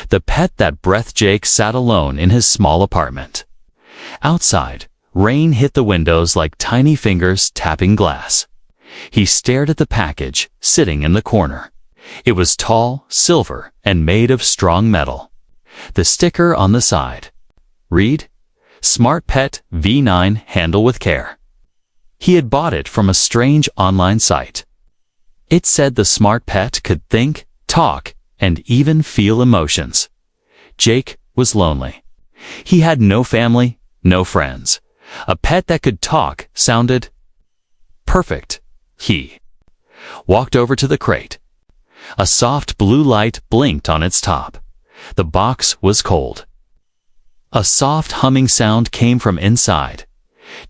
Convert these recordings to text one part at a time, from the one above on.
the pet that breathed. Jake sat alone in his small apartment. Outside, rain hit the windows like tiny fingers tapping glass. He stared at the package sitting in the corner. It was tall, silver, and made of strong metal. The sticker on the side. Read, Smart Pet V9 Handle with Care. He had bought it from a strange online site. It said the Smart Pet could think, talk, and even feel emotions. Jake was lonely. He had no family, no friends. A pet that could talk sounded perfect. He walked over to the crate. A soft blue light blinked on its top. The box was cold. A soft humming sound came from inside.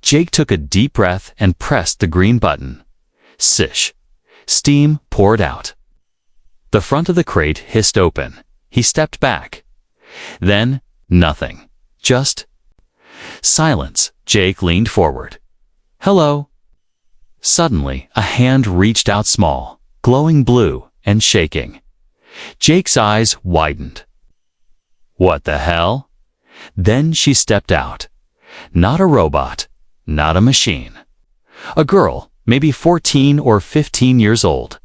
Jake took a deep breath and pressed the green button. Sish. Steam poured out. The front of the crate hissed open. He stepped back. Then, nothing. Just silence. Jake leaned forward. Hello. Suddenly, a hand reached out, small, glowing blue, and shaking. Jake's eyes widened. What the hell? Then she stepped out. Not a robot, not a machine. A girl, maybe 14 or 15 years old.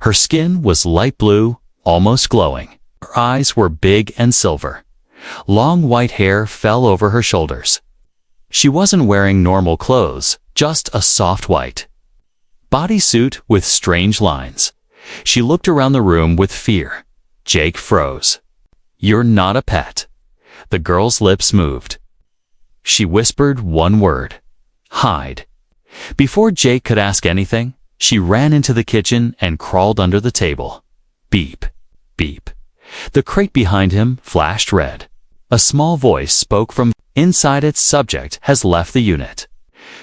Her skin was light blue, almost glowing. Her eyes were big and silver. Long white hair fell over her shoulders. She wasn't wearing normal clothes, just a soft white bodysuit with strange lines. She looked around the room with fear. Jake froze. You're not a pet. The girl's lips moved. She whispered one word. Hide. Before Jake could ask anything, she ran into the kitchen and crawled under the table. Beep, beep. The crate behind him flashed red. A small voice spoke from inside. Its subject has left the unit.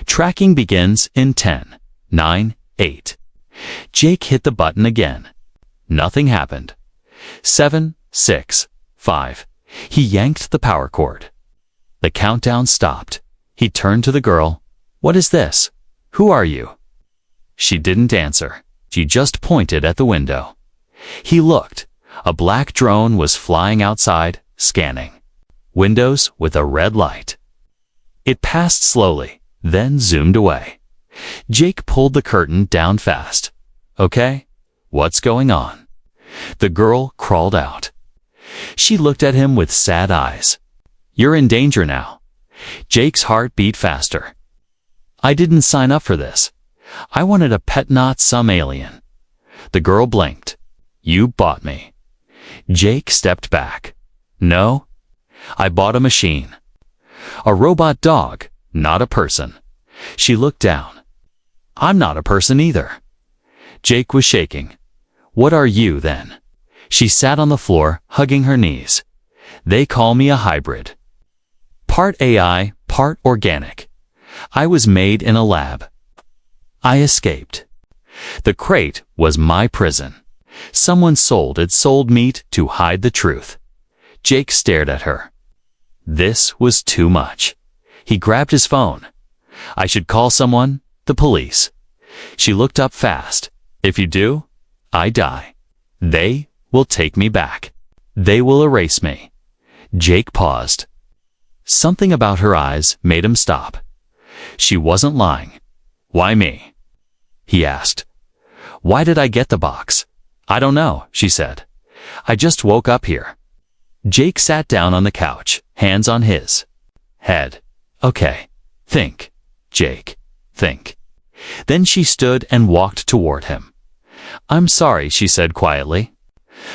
Tracking begins in 10, 9, 8. Jake hit the button again. Nothing happened. 7, 6, 5. He yanked the power cord. The countdown stopped. He turned to the girl. What is this? Who are you? She didn't answer. She just pointed at the window. He looked. A black drone was flying outside, scanning windows with a red light. It passed slowly, then zoomed away. Jake pulled the curtain down fast. Okay, what's going on? The girl crawled out. She looked at him with sad eyes. You're in danger now. Jake's heart beat faster. I didn't sign up for this. I wanted a pet, not some alien. The girl blinked. You bought me. Jake stepped back. No, I bought a machine. A robot dog, not a person. She looked down. I'm not a person either. Jake was shaking. What are you then? She sat on the floor, hugging her knees. They call me a hybrid. Part AI, part organic. I was made in a lab. I escaped. The crate was my prison. Someone sold meat to hide the truth. Jake stared at her. This was too much. He grabbed his phone. I should call someone, the police. She looked up fast. If you do, I die. They will take me back. They will erase me. Jake paused. Something about her eyes made him stop. She wasn't lying. Why me? He asked. Why did I get the box? I don't know, she said. I just woke up here. Jake sat down on the couch, hands on his head. Okay, think, Jake, think. Then she stood and walked toward him. I'm sorry, she said quietly.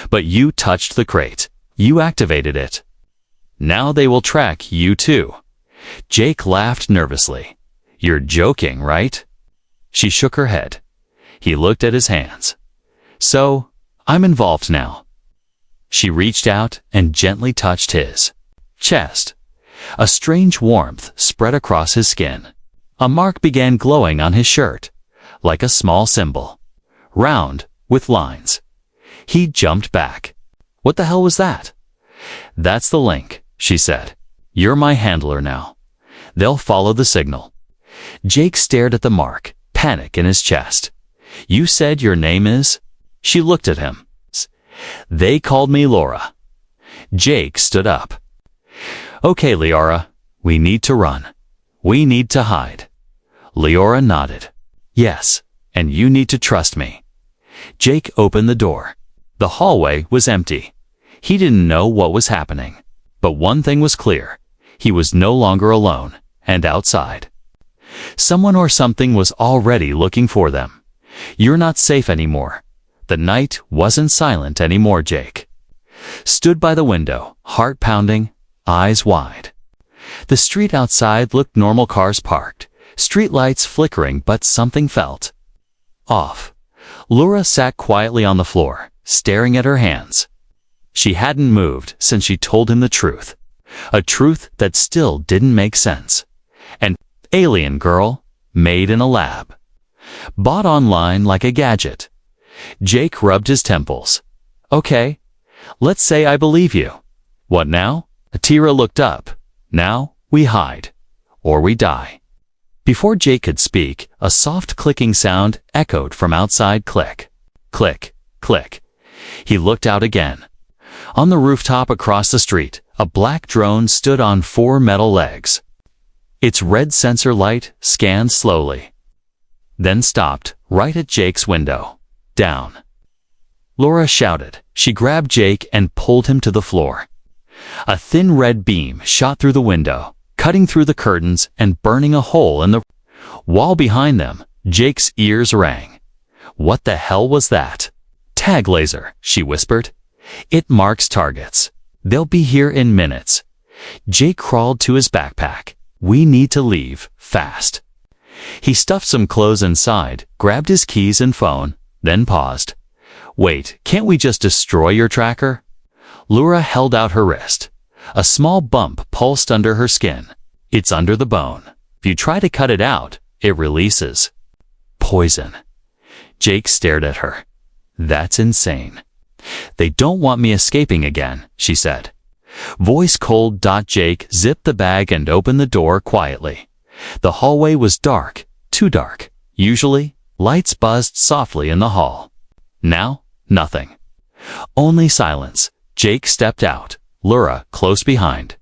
But you touched the crate. You activated it. Now they will track you too. Jake laughed nervously. You're joking, right? She shook her head. He looked at his hands. So, I'm involved now. She reached out and gently touched his chest. A strange warmth spread across his skin. A mark began glowing on his shirt, like a small symbol. Round, with lines. He jumped back. What the hell was that? That's the link, she said. You're my handler now. They'll follow the signal. Jake stared at the mark, panic in his chest. You said your name is? She looked at him. They called me Laura. Jake stood up. Okay, Leora, we need to run. We need to hide. Leora nodded. Yes, and you need to trust me. Jake opened the door. The hallway was empty. He didn't know what was happening. But one thing was clear. He was no longer alone, and outside. Someone or something was already looking for them. You're not safe anymore. The night wasn't silent anymore, Jake. Stood by the window, heart pounding, eyes wide. The street outside looked normal, cars parked, street lights flickering, but something felt off. Laura sat quietly on the floor, staring at her hands. She hadn't moved since she told him the truth. A truth that still didn't make sense. An alien girl, made in a lab. Bought online like a gadget. Jake rubbed his temples. Okay, let's say I believe you. What now? Atira looked up. Now, we hide. Or we die. Before Jake could speak, a soft clicking sound echoed from outside. Click, click, click. He looked out again. On the rooftop across the street, a black drone stood on 4 metal legs. Its red sensor light scanned slowly. Then stopped, right at Jake's window. Down. Laura shouted. She grabbed Jake and pulled him to the floor. A thin red beam shot through the window, cutting through the curtains and burning a hole in the wall behind them. Jake's ears rang. What the hell was that? Tag laser, she whispered. It marks targets. They'll be here in minutes. Jake crawled to his backpack. We need to leave, fast. He stuffed some clothes inside, grabbed his keys and phone, then paused. Wait, can't we just destroy your tracker? Laura held out her wrist. A small bump pulsed under her skin. It's under the bone. If you try to cut it out, it releases poison. Jake stared at her. That's insane. They don't want me escaping again, she said. Voice cold. Jake zipped the bag and opened the door quietly. The hallway was dark, too dark. Usually, lights buzzed softly in the hall. Now, nothing. Only silence. Jake stepped out, Laura close behind.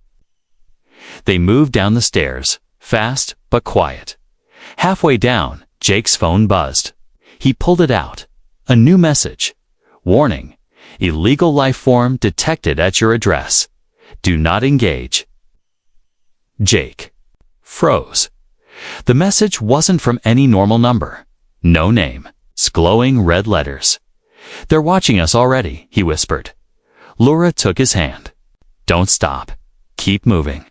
They moved down the stairs, fast but quiet. Halfway down, Jake's phone buzzed. He pulled it out. A new message. Warning. Illegal life form detected at your address. Do not engage. Jake froze. The message wasn't from any normal number. No name. It's glowing red letters. They're watching us already, he whispered. Laura took his hand. Don't stop. Keep moving.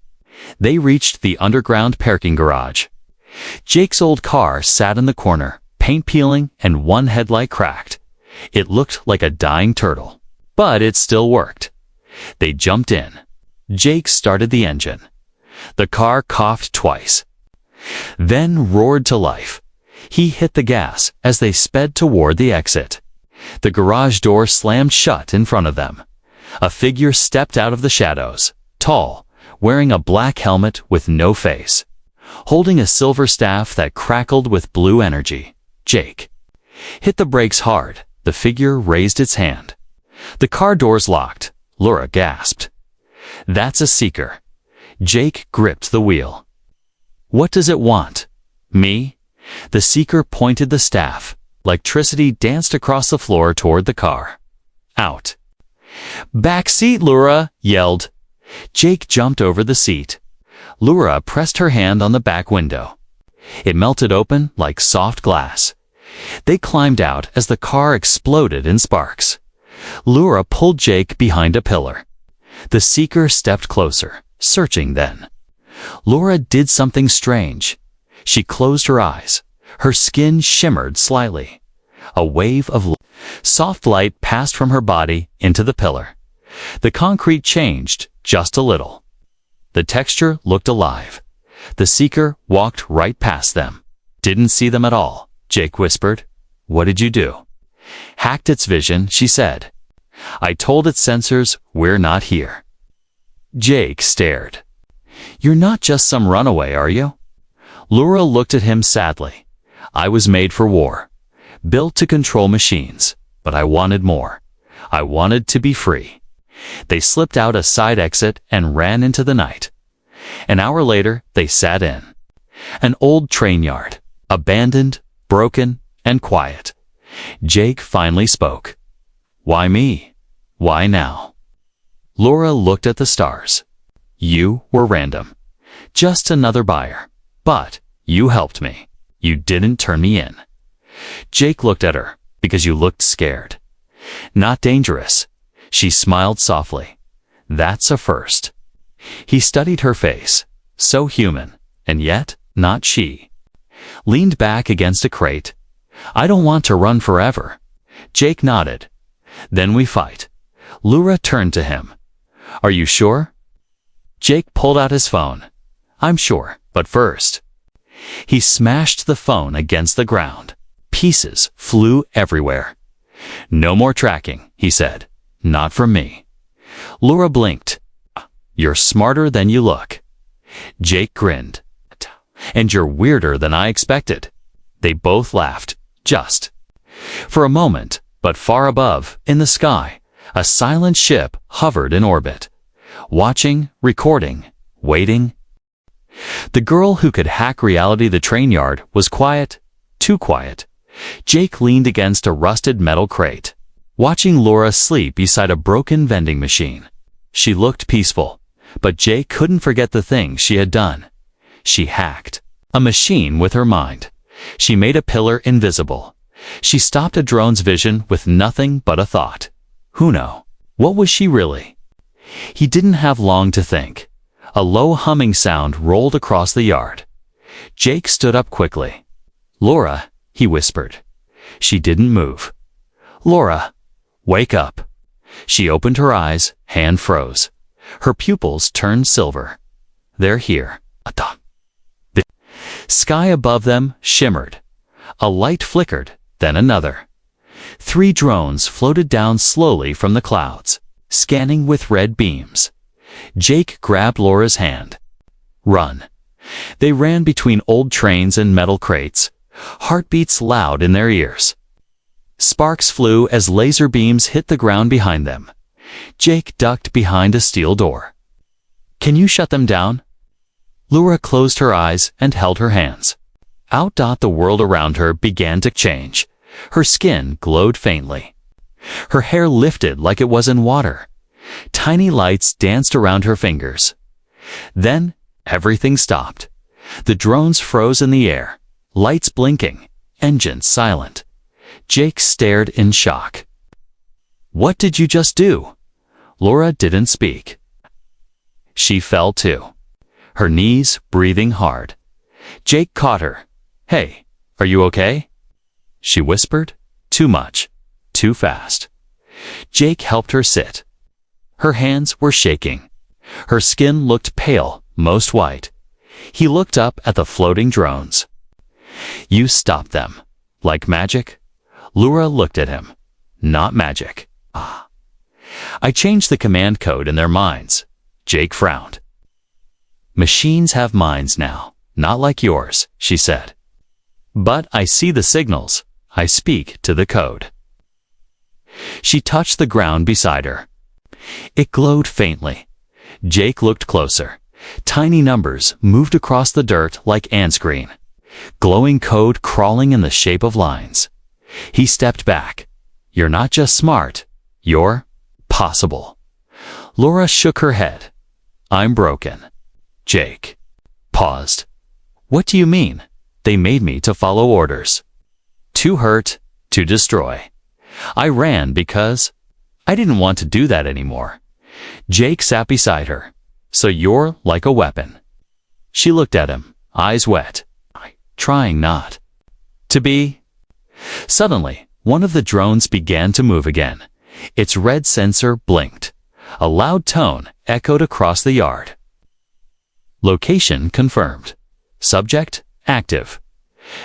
They reached the underground parking garage. Jake's old car sat in the corner, paint peeling and one headlight cracked. It looked like a dying turtle, but it still worked. They jumped in. Jake started the engine. The car coughed twice, then roared to life. He hit the gas as they sped toward the exit. The garage door slammed shut in front of them. A figure stepped out of the shadows, tall, wearing a black helmet with no face, holding a silver staff that crackled with blue energy. Jake hit the brakes hard. The figure raised its hand. The car doors locked. Laura gasped. That's a seeker. Jake gripped the wheel. What does it want? Me? The seeker pointed the staff. Electricity danced across the floor toward the car. Out. Back seat, Laura yelled. Jake jumped over the seat. Laura pressed her hand on the back window. It melted open like soft glass. They climbed out as the car exploded in sparks. Laura pulled Jake behind a pillar. The seeker stepped closer, searching then. Laura did something strange. She closed her eyes. Her skin shimmered slightly. A wave of soft light passed from her body into the pillar. The concrete changed just a little. The texture looked alive. The seeker walked right past them. Didn't see them at all, Jake whispered. What did you do? Hacked its vision, she said. I told its sensors we're not here. Jake stared. You're not just some runaway, are you? Laura looked at him sadly. I was made for war, built to control machines, but I wanted more. I wanted to be free. They slipped out a side exit and ran into the night. An hour later, they sat in. An old train yard, abandoned, broken, and quiet. Jake finally spoke. "Why me? Why now?" Laura looked at the stars. "You were random. Just another buyer. But you helped me. You didn't turn me in." Jake looked at her, "Because you looked scared." "Not dangerous." She smiled softly. "That's a first." He studied her face. So human, and yet not she. Leaned back against a crate. "I don't want to run forever." Jake nodded. "Then we fight." Laura turned to him. "Are you sure?" Jake pulled out his phone. "I'm sure, but first." He smashed the phone against the ground. Pieces flew everywhere. "No more tracking," he said. "Not from me." Laura blinked. "You're smarter than you look." Jake grinned. "And you're weirder than I expected." They both laughed. Just. For a moment, but far above, in the sky, a silent ship hovered in orbit. Watching, recording, waiting. The girl who could hack reality, the train yard, was quiet. Too quiet. Jake leaned against a rusted metal crate, watching Laura sleep beside a broken vending machine. She looked peaceful, but Jake couldn't forget the things she had done. She hacked a machine with her mind. She made a pillar invisible. She stopped a drone's vision with nothing but a thought. Who knows? What was she really? He didn't have long to think. A low humming sound rolled across the yard. Jake stood up quickly. "Laura," he whispered. She didn't move. "Laura, wake up." She opened her eyes, hand froze. Her pupils turned silver. "They're here." The sky above them shimmered. A light flickered, then another. 3 drones floated down slowly from the clouds, scanning with red beams. Jake grabbed Laura's hand. "Run." They ran between old trains and metal crates, heartbeats loud in their ears. Sparks flew as laser beams hit the ground behind them. Jake ducked behind a steel door. "Can you shut them down?" Laura closed her eyes and held her hands. The world around her began to change. Her skin glowed faintly. Her hair lifted like it was in water. Tiny lights danced around her fingers. Then everything stopped. The drones froze in the air, lights blinking, engines silent. Jake stared in shock. "What did you just do?" Laura didn't speak. She fell too, her knees breathing hard. Jake caught her. "Hey, are you okay?" She whispered. "Too much. Too fast." Jake helped her sit. Her hands were shaking. Her skin looked pale, most white. He looked up at the floating drones. "You stopped them. Like magic?" Laura looked at him. "Not magic." "Ah." "I changed the command code in their minds." Jake frowned. "Machines have minds now, not like yours," she said. "But I see the signals. I speak to the code." She touched the ground beside her. It glowed faintly. Jake looked closer. Tiny numbers moved across the dirt like ants green. Glowing code crawling in the shape of lines. He stepped back. "You're not just smart. You're possible." Laura shook her head. "I'm broken." Jake paused. "What do you mean?" "They made me to follow orders. To hurt, to destroy. I ran because I didn't want to do that anymore." Jake sat beside her. "So you're like a weapon." She looked at him, eyes wet. Trying not to be. Suddenly, one of the drones began to move again. Its red sensor blinked. A loud tone echoed across the yard. Location confirmed. Subject active.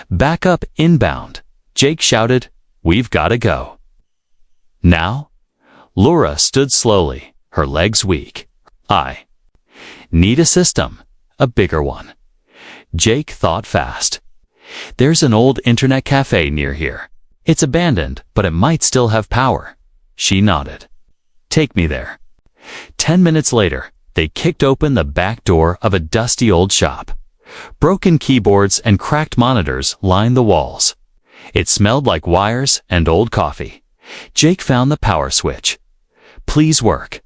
Backup inbound. Jake shouted, "We've got to go." Now? Laura stood slowly, her legs weak. "I need a system, a bigger one." Jake thought fast. "There's an old internet cafe near here. It's abandoned, but it might still have power." She nodded. "Take me there." 10 minutes later, they kicked open the back door of a dusty old shop. Broken keyboards and cracked monitors lined the walls. It smelled like wires and old coffee. Jake found the power switch. "Please work."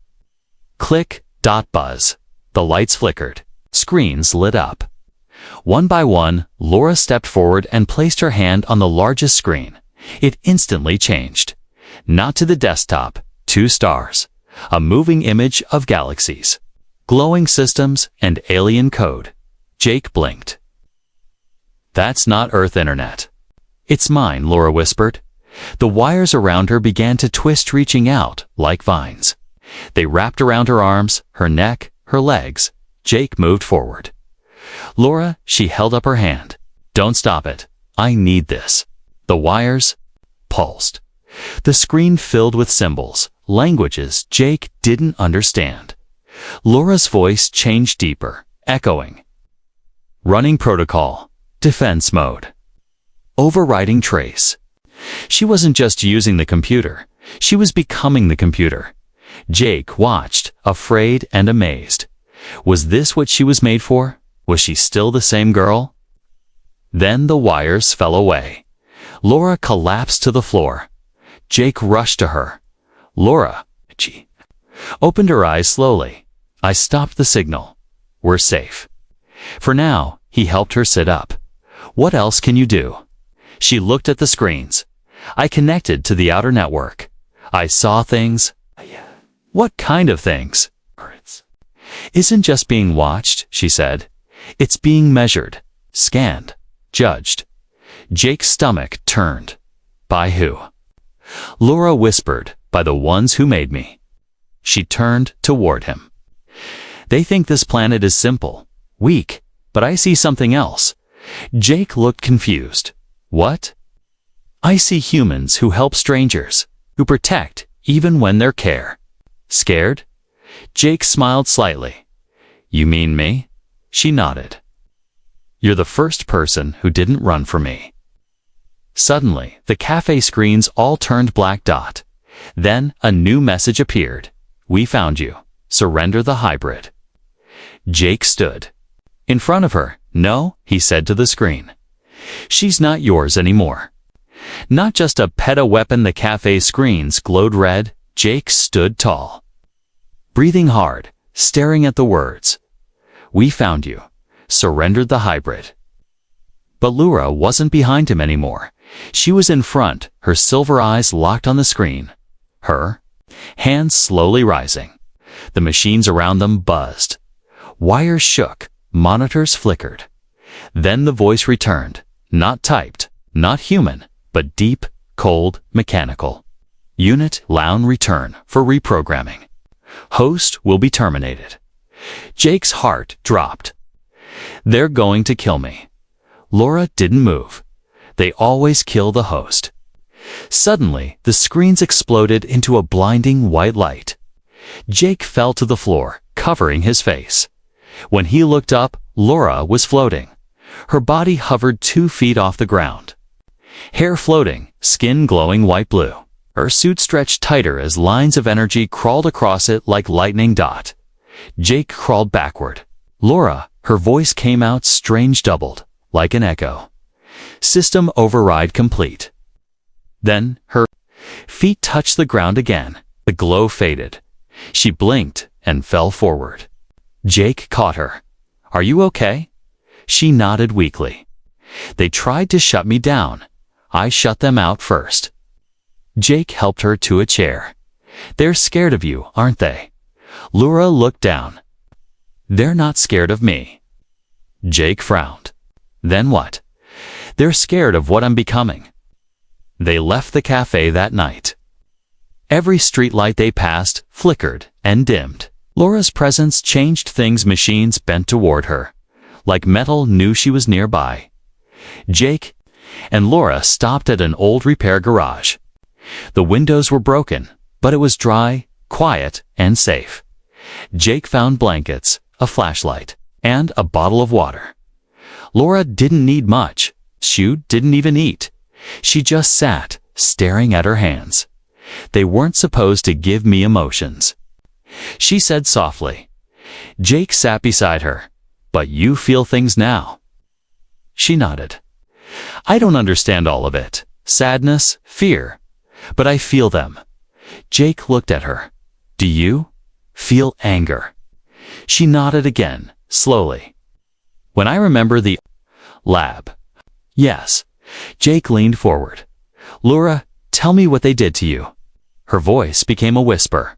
Click, dot, buzz. The lights flickered. Screens lit up. One by one, Laura stepped forward and placed her hand on the largest screen. It instantly changed. Not to the desktop, 2 stars. A moving image of galaxies. Glowing systems and alien code. Jake blinked. "That's not Earth Internet." "It's mine," Laura whispered. The wires around her began to twist, reaching out like vines. They wrapped around her arms, her neck, her legs. Jake moved forward. "Laura," she held up her hand. "Don't stop it. I need this." The wires pulsed. The screen filled with symbols, languages Jake didn't understand. Laura's voice changed deeper, echoing. "Running protocol. Defense mode. Overriding trace." She wasn't just using the computer. She was becoming the computer. Jake watched, afraid and amazed. Was this what she was made for? Was she still the same girl? Then the wires fell away. Laura collapsed to the floor. Jake rushed to her. "Laura," she opened her eyes slowly. "I stopped the signal. We're safe." For now, he helped her sit up. "What else can you do?" She looked at the screens. "I connected to the outer network. I saw things." "What kind of things?" "Isn't just being watched," she said. "It's being measured, scanned, judged." Jake's stomach turned. "By who?" Laura whispered, "By the ones who made me." She turned toward him. "They think this planet is simple, weak, but I see something else." Jake looked confused. "What?" "I see humans who help strangers, who protect even when they're scared." Jake smiled slightly. "You mean me?" She nodded. "You're the first person who didn't run from me." Suddenly, the cafe screens all turned black dot. Then a new message appeared. "We found you. Surrender the hybrid." Jake stood in front of her. "No," he said to the screen. "She's not yours anymore." Not just a pet, a weapon. The cafe screens glowed red. Jake stood tall, breathing hard, staring at the words. "We found you. Surrendered the hybrid." But Laura wasn't behind him anymore. She was in front, her silver eyes locked on the screen. Her hands slowly rising. The machines around them buzzed. Wires shook, monitors flickered. Then the voice returned, not typed, not human, but deep, cold, mechanical. "Unit Lown return for reprogramming. Host will be terminated." Jake's heart dropped. "They're going to kill me." Laura didn't move. They always kill the host. Suddenly, the screens exploded into a blinding white light. Jake fell to the floor, covering his face. When he looked up, Laura was floating. Her body hovered 2 feet off the ground. Hair floating, skin glowing white-blue. Her suit stretched tighter as lines of energy crawled across it like lightning dot. Jake crawled backward. "Laura," her voice came out strange, doubled, like an echo. "System override complete." Then her feet touched the ground again. The glow faded. She blinked and fell forward. Jake caught her. "Are you okay?" She nodded weakly. "They tried to shut me down. I shut them out first." Jake helped her to a chair. "They're scared of you, aren't they?" Laura looked down. "They're not scared of me." Jake frowned. "Then what?" "They're scared of what I'm becoming." They left the cafe that night. Every streetlight they passed flickered and dimmed. Laura's presence changed things. Machines bent toward her, like metal knew she was nearby. Jake and Laura stopped at an old repair garage. The windows were broken, but it was dry, quiet, and safe. Jake found blankets, a flashlight, and a bottle of water. Laura didn't need much. She didn't even eat. She just sat, staring at her hands. "They weren't supposed to give me emotions." she said softly. Jake sat beside her. But you feel things now. She nodded. I don't understand all of it. Sadness, fear. But I feel them. Jake looked at her. Do you feel anger? She nodded again, slowly. When I remember the lab. Yes. Jake leaned forward. Laura, tell me what they did to you. Her voice became a whisper.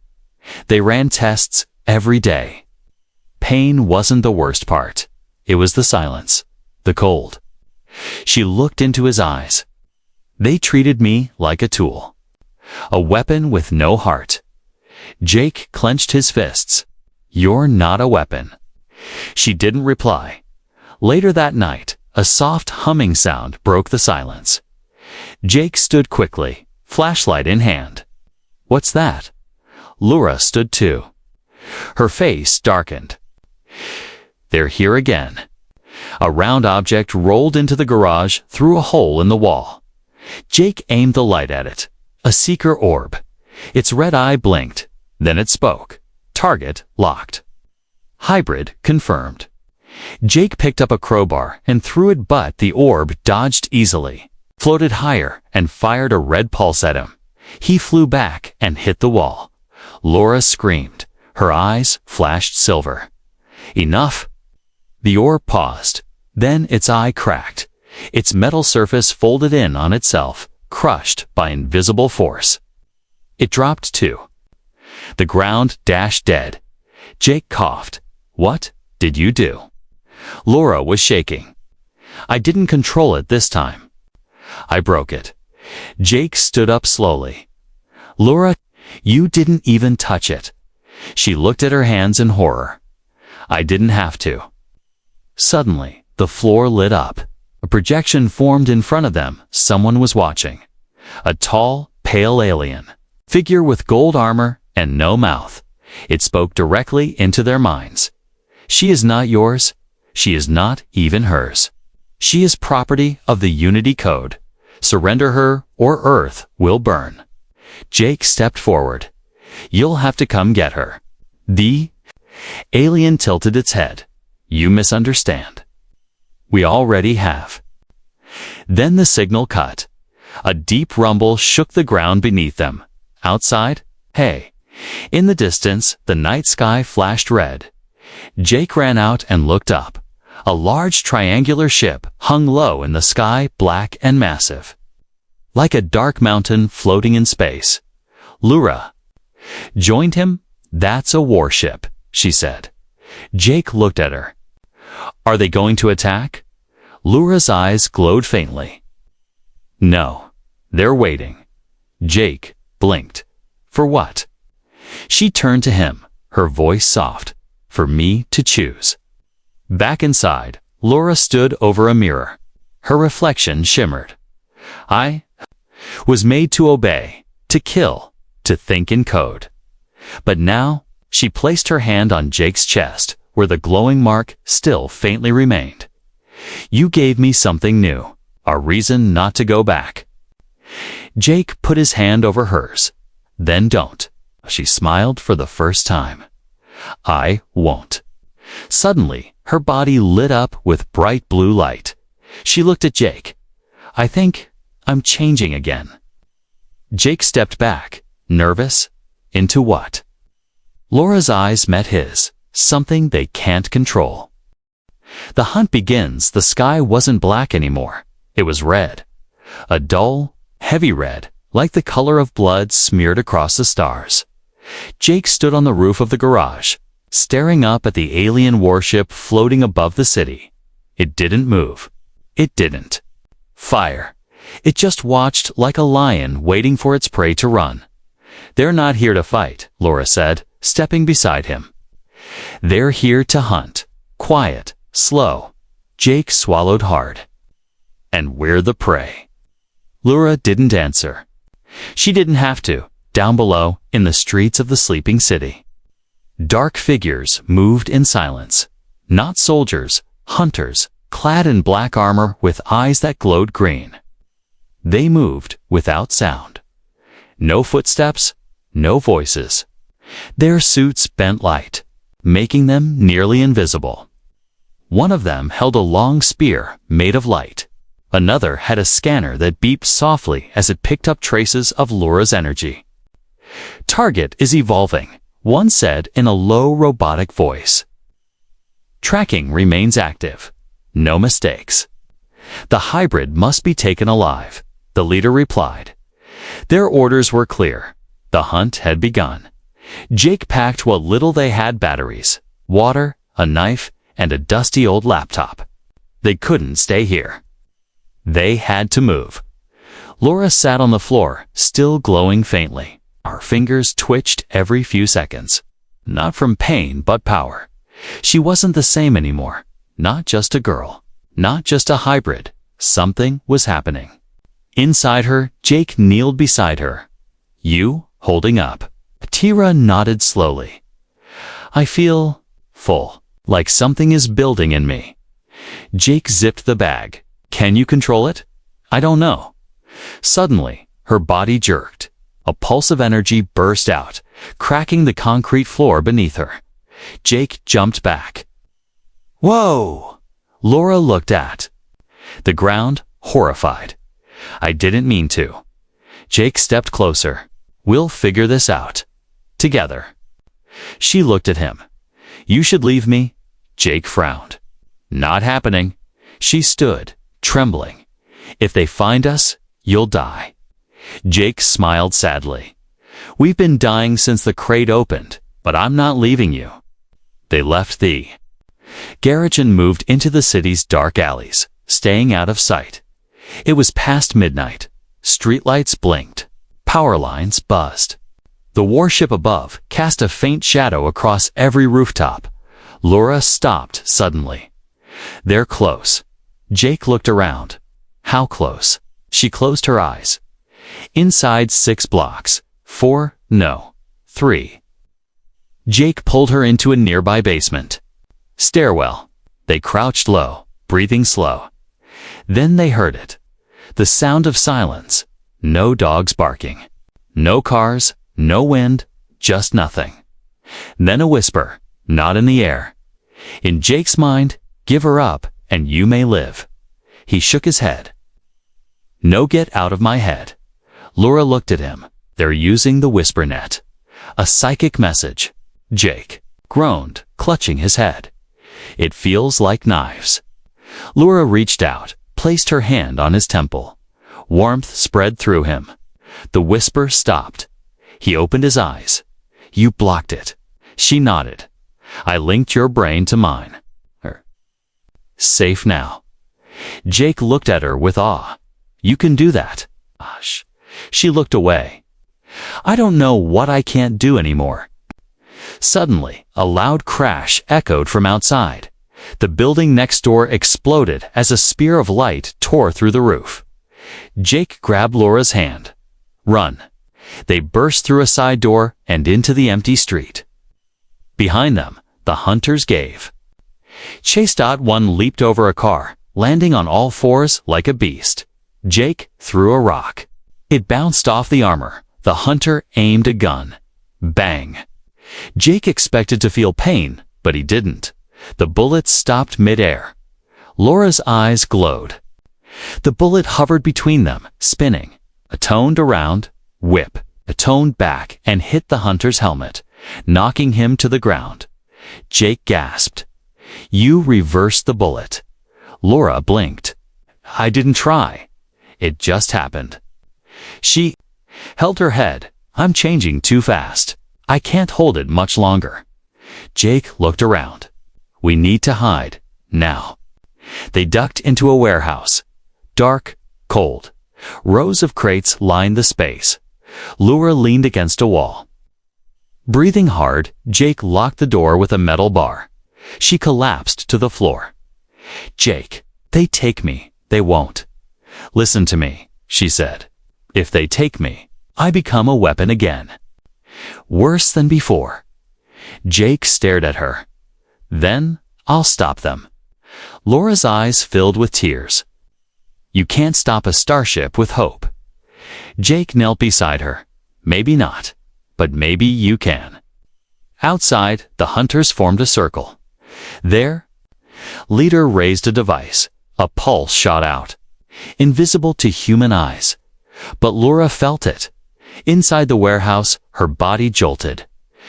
They ran tests every day. Pain wasn't the worst part. It was the silence, the cold. She looked into his eyes. They treated me like a tool. A weapon with no heart. Jake clenched his fists. You're not a weapon. She didn't reply. Later that night, a soft humming sound broke the silence. Jake stood quickly, flashlight in hand. What's that? Laura stood too. Her face darkened. They're here again. A round object rolled into the garage through a hole in the wall. Jake aimed the light at it. A seeker orb. Its red eye blinked. Then it spoke. Target locked. Hybrid confirmed. Jake picked up a crowbar and threw it, but the orb dodged easily, floated higher, and fired a red pulse at him. He flew back and hit the wall. Laura screamed. Her eyes flashed silver. Enough. The orb paused. Then its eye cracked. Its metal surface folded in on itself, crushed by invisible force. It dropped too. The ground dashed dead. Jake coughed. What did you do? Laura was shaking. I didn't control it this time. I broke it. Jake stood up slowly. Laura, you didn't even touch it. She looked at her hands in horror. I didn't have to. Suddenly, the floor lit up. A projection formed in front of them. Someone was watching. A tall, pale alien. Figure with gold armor and no mouth. It spoke directly into their minds. She is not yours. She is not even hers. She is property of the Unity Code. Surrender her or Earth will burn. Jake stepped forward. You'll have to come get her. The alien tilted its head. You misunderstand. We already have. Then the signal cut. A deep rumble shook the ground beneath them. Outside, hey. In the distance, the night sky flashed red. Jake ran out and looked up. A large triangular ship hung low in the sky, black and massive. Like a dark mountain floating in space. Laura joined him. That's a warship, she said. Jake looked at her. Are they going to attack? Laura's eyes glowed faintly. No, they're waiting. Jake blinked. For what? She turned to him, her voice soft. For me to choose. Back inside, Laura stood over a mirror. Her reflection shimmered. I was made to obey, to kill, to think in code. But now, she placed her hand on Jake's chest, where the glowing mark still faintly remained. You gave me something new, a reason not to go back. Jake put his hand over hers. Then don't. She smiled for the first time. I won't. Suddenly, her body lit up with bright blue light. She looked at Jake. I think I'm changing again. Jake stepped back, nervous. Into what? Laura's eyes met his, something they can't control. The hunt begins. The sky wasn't black anymore. It was red. A dull, heavy red, like the color of blood smeared across the stars. Jake stood on the roof of the garage, staring up at the alien warship floating above the city. It didn't move. It didn't fire. It just watched like a lion waiting for its prey to run. They're not here to fight, Laura said, stepping beside him. They're here to hunt. Quiet, slow. Jake swallowed hard. And we're the prey. Laura didn't answer. She didn't have to. Down below, in the streets of the sleeping city. Dark figures moved in silence. Not soldiers, hunters, clad in black armor with eyes that glowed green. They moved without sound. No footsteps, no voices. Their suits bent light, making them nearly invisible. One of them held a long spear made of light. Another had a scanner that beeped softly as it picked up traces of Laura's energy. "Target is evolving," one said in a low robotic voice. "Tracking remains active. No mistakes." "The hybrid must be taken alive," the leader replied. Their orders were clear. The hunt had begun. Jake packed what little they had: batteries, water, a knife, and a dusty old laptop. They couldn't stay here. They had to move. Laura sat on the floor, still glowing faintly. Her fingers twitched every few seconds. Not from pain, but power. She wasn't the same anymore. Not just a girl. Not just a hybrid. Something was happening. Inside her, Jake kneeled beside her. "You holding up?" Tira nodded slowly. "I feel full, like something is building in me." Jake zipped the bag. "Can you control it?" "I don't know." Suddenly, her body jerked. A pulse of energy burst out, cracking the concrete floor beneath her. Jake jumped back. "Whoa!" Laura looked at the ground, horrified. "I didn't mean to." Jake stepped closer. "We'll figure this out. Together." She looked at him. "You should leave me." Jake frowned. "Not happening." She stood, trembling. "If they find us, you'll die." Jake smiled sadly. "We've been dying since the crate opened, but I'm not leaving you." They left the garage and moved into the city's dark alleys, staying out of sight. It was past midnight. Streetlights blinked. Power lines buzzed. The warship above cast a faint shadow across every rooftop. Laura stopped suddenly. "They're close." Jake looked around. "How close?" She closed her eyes. "Inside 6 blocks. 4, no, 3. Jake pulled her into a nearby basement. Stairwell. They crouched low, breathing slow. Then they heard it. The sound of silence. No dogs barking. No cars, no wind, just nothing. Then a whisper, not in the air. In Jake's mind, "Give her up, and you may live." He shook his head. "No, get out of my head." Laura looked at him. "They're using the whisper net." A psychic message. Jake groaned, clutching his head. "It feels like knives." Laura reached out, placed her hand on his temple. Warmth spread through him. The whisper stopped. He opened his eyes. "You blocked it." She nodded. "I linked your brain to mine." Safe now. Jake looked at her with awe. "You can do that." Hush. She looked away. "I don't know what I can't do anymore." Suddenly, a loud crash echoed from outside. The building next door exploded as a spear of light tore through the roof. Jake grabbed Laura's hand. "Run." They burst through a side door and into the empty street. Behind them, the hunters gave chase. One leaped over a car, landing on all fours like a beast. Jake threw a rock. It bounced off the armor. The hunter aimed a gun. Bang. Jake expected to feel pain, but he didn't. The bullet stopped mid-air. Laura's eyes glowed. The bullet hovered between them, spinning. Atoned around, whip, atoned back, and hit the hunter's helmet, knocking him to the ground. Jake gasped. "You reversed the bullet." Laura blinked. "I didn't try. It just happened." She held her head. "I'm changing too fast. I can't hold it much longer." Jake looked around. "We need to hide, now." They ducked into a warehouse. Dark, cold. Rows of crates lined the space. Laura leaned against a wall. Breathing hard, Jake locked the door with a metal bar. She collapsed to the floor. "Jake, they take me, they won't." "Listen to me," she said. "If they take me, I become a weapon again." Worse than before. Jake stared at her. "Then I'll stop them." Laura's eyes filled with tears. "You can't stop a starship with hope." Jake knelt beside her. "Maybe not, but maybe you can." Outside, the hunters formed a circle. Their leader raised a device. A pulse shot out, invisible to human eyes. But Laura felt it. Inside the warehouse, her body jolted.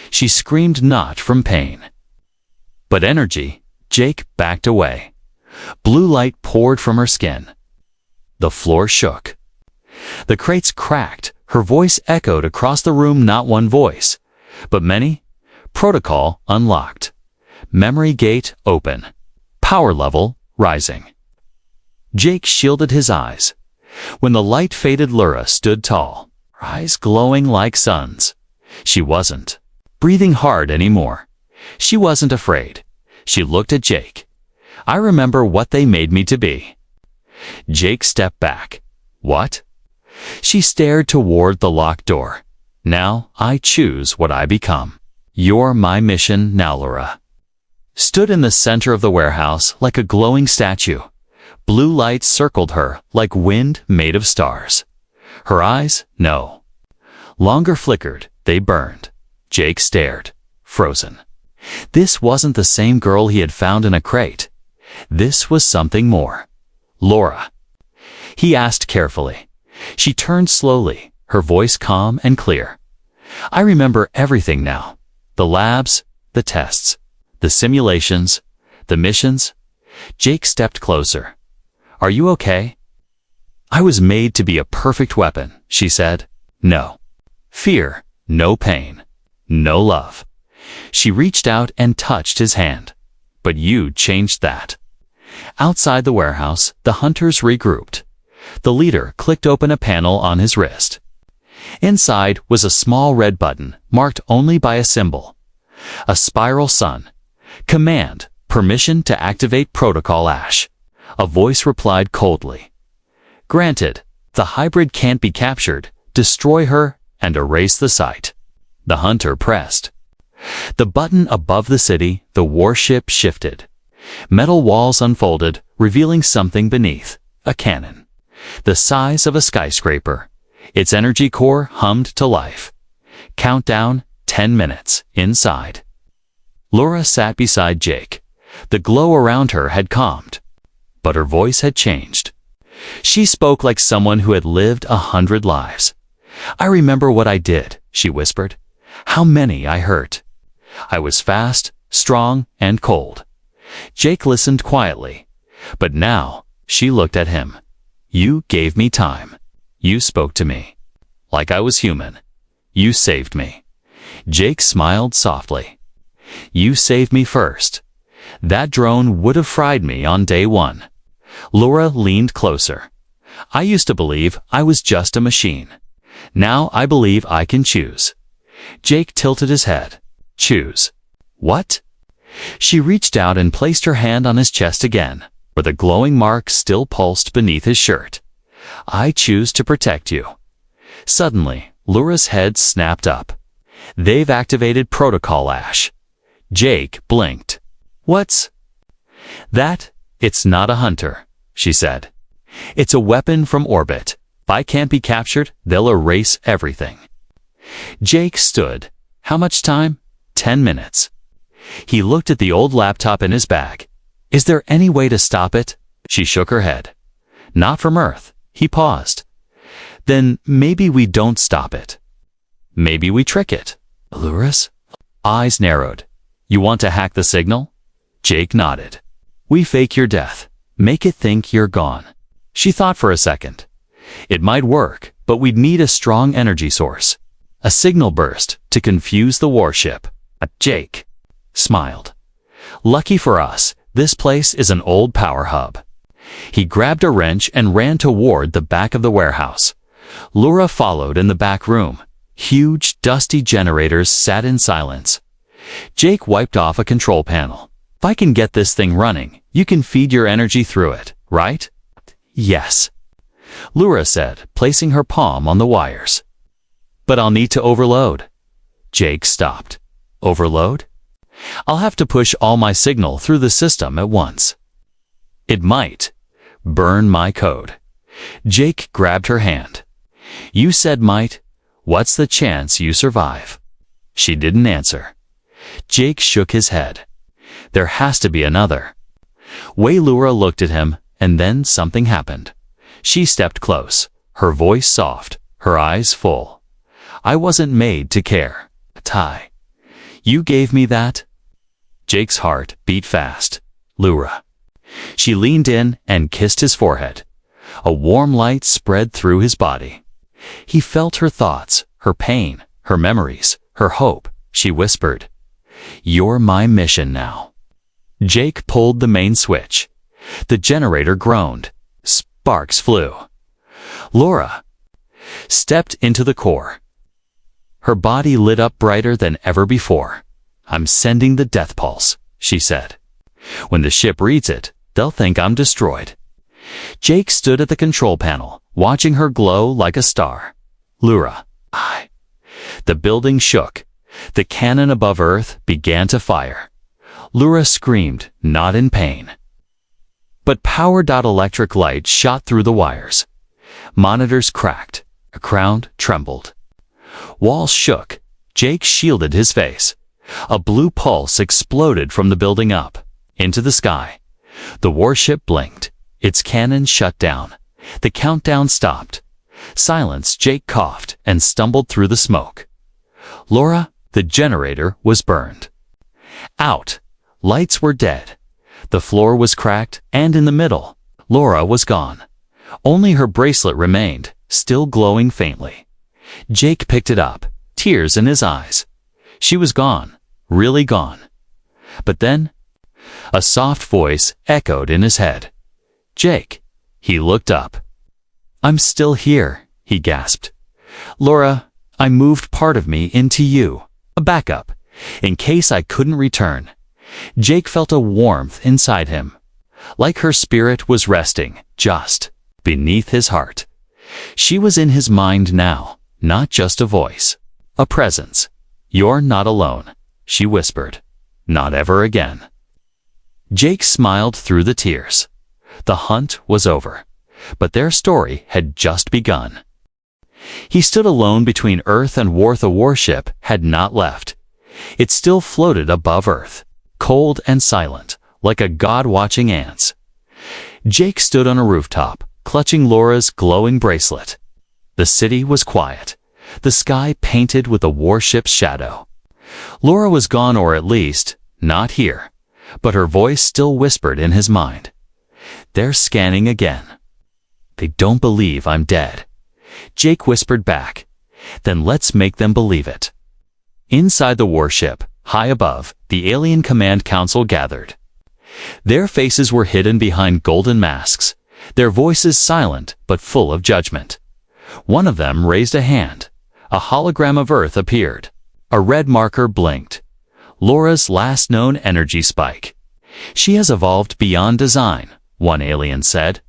She screamed not from pain, but energy. Jake backed away. Blue light poured from her skin. The floor shook. The crates cracked. Her voice echoed across the room, not one voice, but many. Protocol unlocked. Memory gate open. Power level rising. Jake shielded his eyes. When the light faded, Laura stood tall, her eyes glowing like suns. She wasn't breathing hard anymore. She wasn't afraid. She looked at Jake. I remember what they made me to be. Jake stepped back. What? She stared toward the locked door. Now I choose what I become. You're my mission now, Laura. Stood in the center of the warehouse like a glowing statue. Blue light circled her like wind made of stars. Her eyes, no longer flickered, they burned. Jake stared, frozen. This wasn't the same girl he had found in a crate. This was something more. Laura, he asked carefully. She turned slowly, her voice calm and clear. I remember everything now. The labs, the tests, the simulations, the missions. Jake stepped closer. Are you okay? I was made to be a perfect weapon, she said. No fear, no pain, no love. She reached out and touched his hand. But you changed that. Outside the warehouse, the hunters regrouped. The leader clicked open a panel on his wrist. Inside was a small red button, marked only by a symbol. A spiral sun. Command, permission to activate Protocol Ash. A voice replied coldly. Granted, the hybrid can't be captured. Destroy her and erase the site. The hunter pressed the button above the city. The warship shifted. Metal walls unfolded, revealing something beneath. A cannon. The size of a skyscraper. Its energy core hummed to life. Countdown, 10 minutes. Inside. Laura sat beside Jake. The glow around her had calmed, but her voice had changed. She spoke like someone who had lived 100 lives. I remember what I did, she whispered. How many I hurt. I was fast, strong, and cold. Jake listened quietly. But now, she looked at him. You gave me time. You spoke to me. Like I was human. You saved me. Jake smiled softly. You saved me first. That drone would have fried me on day one. Laura leaned closer. I used to believe I was just a machine. Now I believe I can choose. Jake tilted his head. Choose. What? She reached out and placed her hand on his chest again, where the glowing mark still pulsed beneath his shirt. I choose to protect you. Suddenly, Laura's head snapped up. They've activated Protocol Ash. Jake blinked. What's that? It's not a hunter, she said. It's a weapon from orbit. If I can't be captured, they'll erase everything. Jake stood. How much time? 10 minutes. He looked at the old laptop in his bag. Is there any way to stop it? She shook her head. Not from Earth. He paused. Then maybe we don't stop it. Maybe we trick it. Laura's eyes narrowed. You want to hack the signal? Jake nodded. We fake your death. Make it think you're gone. She thought for a second. It might work, but we'd need a strong energy source. A signal burst to confuse the warship. Jake smiled. Lucky for us, this place is an old power hub. He grabbed a wrench and ran toward the back of the warehouse. Laura followed in the back room. Huge, dusty generators sat in silence. Jake wiped off a control panel. If I can get this thing running, you can feed your energy through it, right? Yes, Laura said, placing her palm on the wires. But I'll need to overload. Jake stopped. Overload? I'll have to push all my signal through the system at once. It might burn my code. Jake grabbed her hand. You said might. What's the chance you survive? She didn't answer. Jake shook his head. There has to be another. Waylura looked at him, and then something happened. She stepped close, her voice soft, her eyes full. I wasn't made to care. Ty. You gave me that? Jake's heart beat fast. Lura. She leaned in and kissed his forehead. A warm light spread through his body. He felt her thoughts, her pain, her memories, her hope. She whispered, "You're my mission now." Jake pulled the main switch. The generator groaned. Sparks flew. Laura stepped into the core. Her body lit up brighter than ever before. "I'm sending the death pulse," she said. "When the ship reads it, they'll think I'm destroyed." Jake stood at the control panel, watching her glow like a star. Lura, I. The building shook. The cannon above Earth began to fire. Lura screamed, not in pain. But power-electric light shot through the wires. Monitors cracked. A ground trembled. Walls shook. Jake shielded his face. A blue pulse exploded from the building up, into the sky. The warship blinked. Its cannon shut down. The countdown stopped. Silence. Jake coughed and stumbled through the smoke. Laura, the generator was burned. Out. Lights were dead. The floor was cracked, and in the middle, Laura was gone. Only her bracelet remained, still glowing faintly. Jake picked it up, tears in his eyes. She was gone, really gone. But then, a soft voice echoed in his head. "Jake." He looked up. "I'm still here," he gasped. "Laura, I moved part of me into you, a backup, in case I couldn't return." Jake felt a warmth inside him, like her spirit was resting just beneath his heart. She was in his mind now, not just a voice, a presence. "You're not alone," she whispered. "Not ever again." Jake smiled through the tears. The hunt was over, but their story had just begun. He stood alone between Earth and Worth. A warship had not left. It still floated above Earth, cold and silent, like a god watching ants. Jake stood on a rooftop, clutching Laura's glowing bracelet. The city was quiet, the sky painted with the warship's shadow. Laura was gone, or at least, not here, but her voice still whispered in his mind. "They're scanning again. They don't believe I'm dead." Jake whispered back, "Then let's make them believe it." Inside the warship, high above, the alien command council gathered. Their faces were hidden behind golden masks, their voices silent but full of judgment. One of them raised a hand. A hologram of Earth appeared. A red marker blinked. Laura's last known energy spike. "She has evolved beyond design," one alien said.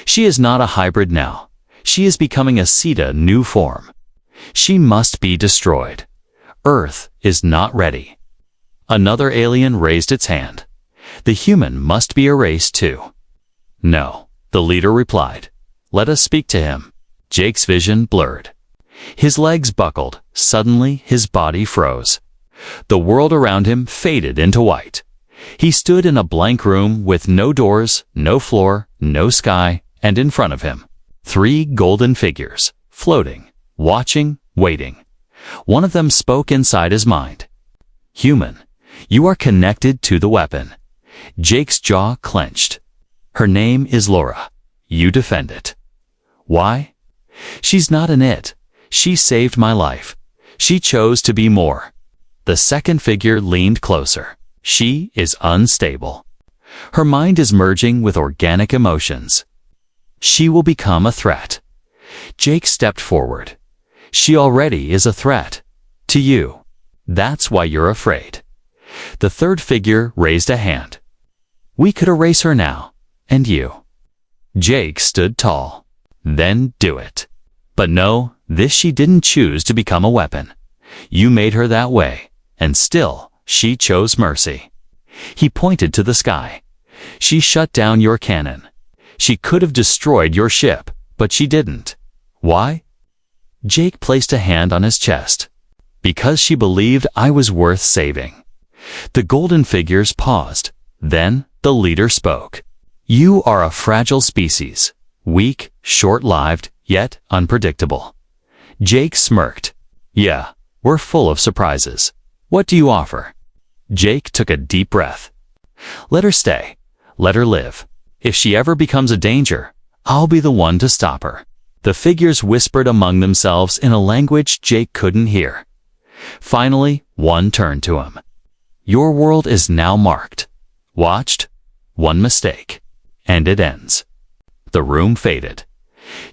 "She is not a hybrid now. She is becoming a Ceta new form. She must be destroyed. Earth is not ready." Another alien raised its hand. "The human must be erased too." "No," the leader replied. "Let us speak to him." Jake's vision blurred. His legs buckled. Suddenly, his body froze. The world around him faded into white. He stood in a blank room with no doors, no floor, no sky, and in front of him, 3 golden figures, floating, watching, waiting. One of them spoke inside his mind. "Human, you are connected to the weapon." Jake's jaw clenched. "Her name is Laura. You defend it." "Why?" "She's not an it. She saved my life. She chose to be more." The second figure leaned closer. "She is unstable. Her mind is merging with organic emotions. She will become a threat." Jake stepped forward. "She already is a threat. To you. That's why you're afraid." The third figure raised a hand. "We could erase her now. And you." Jake stood tall. "Then do it." "But no, this she didn't choose to become a weapon. You made her that way, and still, she chose mercy." He pointed to the sky. "She shut down your cannon. She could have destroyed your ship, but she didn't. Why?" Jake placed a hand on his chest. Because she believed I was worth saving. The golden figures paused. Then the leader spoke. You are a fragile species, weak, short-lived, yet unpredictable. Jake smirked. Yeah, we're full of surprises. What do you offer? Jake took a deep breath. Let her stay. Let her live. If she ever becomes a danger, I'll be the one to stop her. The figures whispered among themselves in a language Jake couldn't hear. Finally, one turned to him. Your world is now marked. Watched. One mistake. And it ends. The room faded.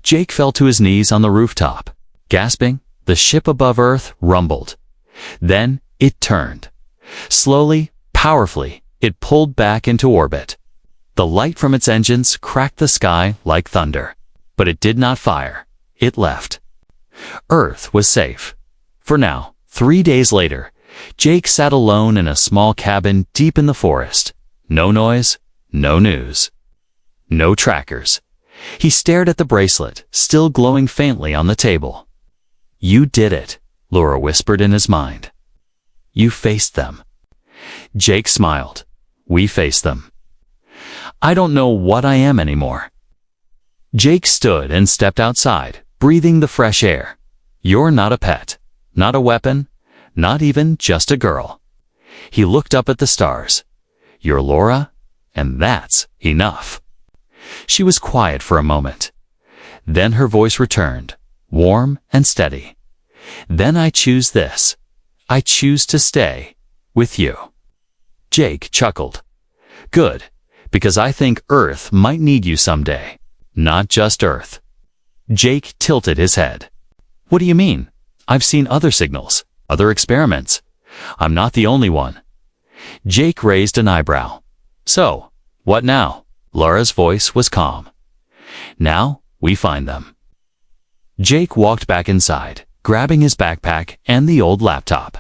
Jake fell to his knees on the rooftop. Gasping, the ship above Earth rumbled. Then it turned. Slowly, powerfully, it pulled back into orbit. The light from its engines cracked the sky like thunder. But it did not fire. It left. Earth was safe. For now. 3 days later, Jake sat alone in a small cabin deep in the forest. No noise, no news. No trackers. He stared at the bracelet, still glowing faintly on the table. You did it, Laura whispered in his mind. You faced them. Jake smiled. We faced them. I don't know what I am anymore. Jake stood and stepped outside, breathing the fresh air. You're not a pet, not a weapon, not even just a girl. He looked up at the stars. You're Laura, and that's enough. She was quiet for a moment. Then her voice returned, warm and steady. Then I choose this. I choose to stay with you. Jake chuckled. Good, because I think Earth might need you someday. Not just Earth. Jake tilted his head. What do you mean? I've seen other signals, other experiments. I'm not the only one. Jake raised an eyebrow. So, what now? Laura's voice was calm. Now, we find them. Jake walked back inside, grabbing his backpack and the old laptop.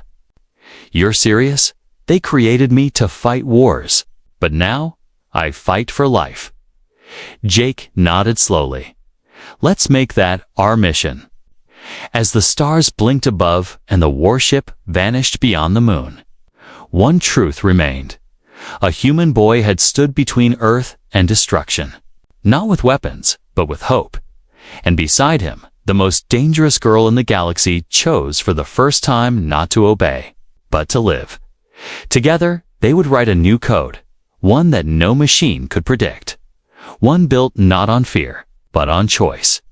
You're serious? They created me to fight wars, but now I fight for life. Jake nodded slowly. Let's make that our mission. As the stars blinked above and the warship vanished beyond the moon, one truth remained. A human boy had stood between Earth and destruction, not with weapons, but with hope. And beside him, the most dangerous girl in the galaxy chose for the first time not to obey, but to live. Together, they would write a new code, one that no machine could predict. One built not on fear, but on choice.